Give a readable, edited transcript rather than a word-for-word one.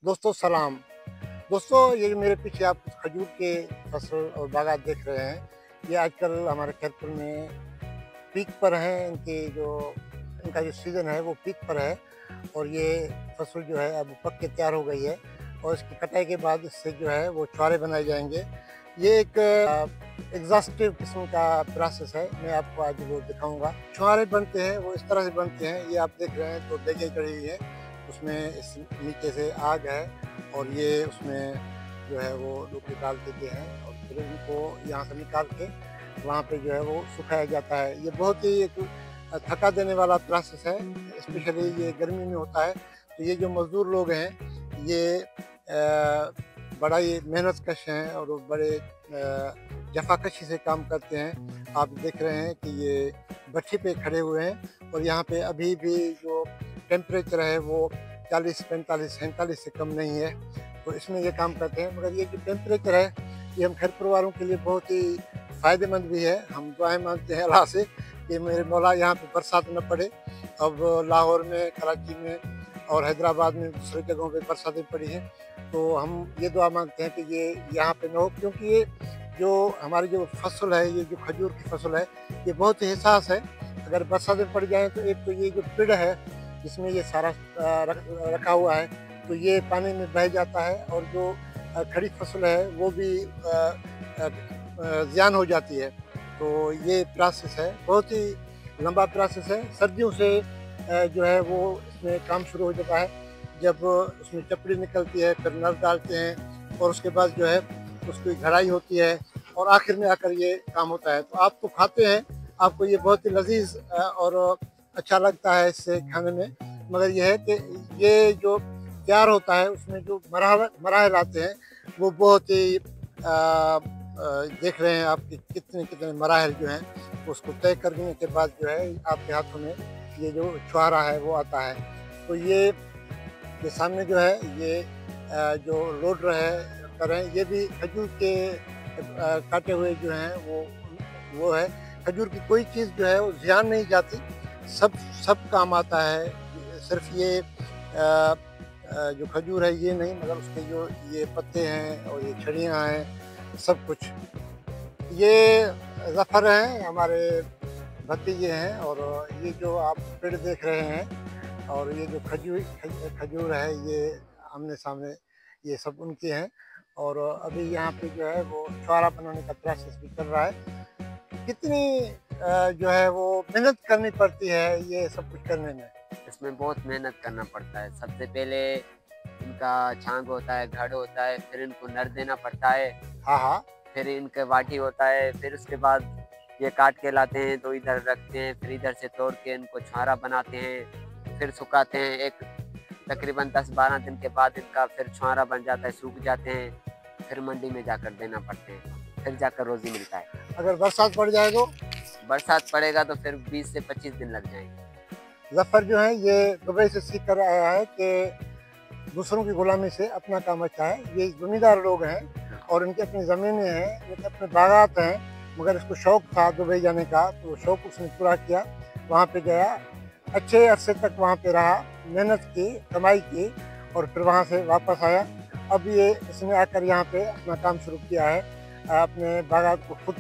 दोस्तों सलाम। दोस्तों ये जो मेरे पीछे आप खजूर के फसल और बागात देख रहे हैं, ये आजकल हमारे खैरपुर में पीक पर हैं। इनका जो सीज़न है वो पीक पर है और ये फसल जो है अब पक के तैयार हो गई है और इसकी कटाई के बाद इससे जो है वो छुहारे बनाए जाएंगे। ये एक एग्जॉस्टिव किस्म का प्रोसेस है, मैं आपको आज वो दिखाऊंगा। छुहारे बनते हैं वो इस तरह से बनते हैं, ये आप देख रहे हैं तो देगे चढ़ी हुई है, उसमें इस नीचे से आग है और ये उसमें जो है वो लोग निकाल देते हैं और फिर उनको यहाँ से निकाल के वहाँ पे जो है वो सुखाया जाता है। ये बहुत ही एक थका देने वाला प्रोसेस है, स्पेशली ये गर्मी में होता है। तो ये जो मज़दूर लोग हैं ये बड़ा ही मेहनत कश हैं और बड़े जफाकशी से काम करते हैं। आप देख रहे हैं कि ये भट्ठी पे खड़े हुए हैं और यहाँ पे अभी भी जो टेम्परेचर है वो 40, 45, 47 से कम नहीं है, तो इसमें ये काम करते हैं। मगर ये जो टेम्परेचर है ये हम खैरपुर वालों के लिए बहुत ही फ़ायदेमंद भी है। हम दुआएं मांगते हैं अल्लाह से कि मेरे मौला यहाँ पे बरसात न पड़े। अब लाहौर में, कराची में और हैदराबाद में दूसरी जगहों पे बरसातें पड़ी हैं, तो हम ये दुआ मांगते हैं कि ये यहाँ पे न हो, क्योंकि ये जो हमारी जो फसल है, ये जो खजूर की फसल है, ये बहुत ही हिसास है। अगर बरसातें पड़ जाएँ तो एक तो ये जो पेड़ है जिसमें ये सारा रखा हुआ है तो ये पानी में बह जाता है और जो खड़ी फसल है वो भी ज़ियान हो जाती है। तो ये प्रोसेस है, बहुत ही लंबा प्रोसेस है। सर्दियों से जो है वो इसमें काम शुरू हो जाता है, जब उसमें चपड़ी निकलती है, फिर नल डालते हैं और उसके बाद जो है उसकी घड़ाई होती है और आखिर में आकर ये काम होता है। तो आप तो खाते हैं, आपको ये बहुत ही लजीज और अच्छा लगता है इससे खाने में, मगर यह है कि ये जो तैयार होता है उसमें जो मराहल आते हैं वो बहुत ही देख रहे हैं आप कि कितने कितने मराहल जो हैं उसको तय करने के बाद जो है आपके हाथों में ये जो छुहारा है वो आता है। तो ये सामने जो है ये जो लोड कर रहे हैं, ये भी खजूर के काटे हुए जो हैं वो है। खजूर की कोई चीज़ जो है वो ज़ियान नहीं जाती, सब काम आता है। सिर्फ ये जो खजूर है ये नहीं, मगर उसके जो ये पत्ते हैं और ये छड़ियाँ हैं, सब कुछ। ये ज़फ़र हैं, हमारे भतीजे हैं और ये जो आप पेड़ देख रहे हैं और ये जो खजूर है ये आमने सामने ये सब उनके हैं। और अभी यहाँ पे जो है वो छुहारा बनाने का प्रोसेस भी चल रहा है। कितनी जो है वो मेहनत करनी पड़ती है ये सब कुछ करने में। इसमें बहुत मेहनत करना पड़ता है। सबसे पहले इनका छांग होता है, घड़ होता है, फिर इनको नर देना पड़ता है। हाँ। फिर इनका वाटी होता है, फिर उसके बाद ये काट के लाते हैं तो इधर रखते हैं, फिर इधर से तोड़ के इनको छुहारा बनाते हैं, फिर सुखाते हैं। एक तकरीबन 10-12 दिन के बाद इनका फिर छुहारा बन जाता है, सूख जाते हैं, फिर मंडी में जाकर देना पड़ते हैं, फिर जाकर रोजी मिलता है। अगर बरसात पड़ जाए तो? बरसात पड़ेगा तो फिर 20 से 25 दिन लग जाएंगे। ज़फ़र जो है ये दुबई से सीख कर आया है कि दूसरों की गुलामी से अपना काम अच्छा है। ये ज़मींदार लोग हैं और इनकी अपनी ज़मीनें हैं, इनके अपने बागात हैं, मगर इसको शौक़ था दुबई जाने का, तो शौक़ उसने पूरा किया। वहाँ पे गया, अच्छे अरसे तक वहाँ पे रहा, मेहनत की, कमाई की और फिर वहाँ से वापस आया। अब ये इसने आकर यहाँ पे अपना काम शुरू किया है, अपने बागात को खुद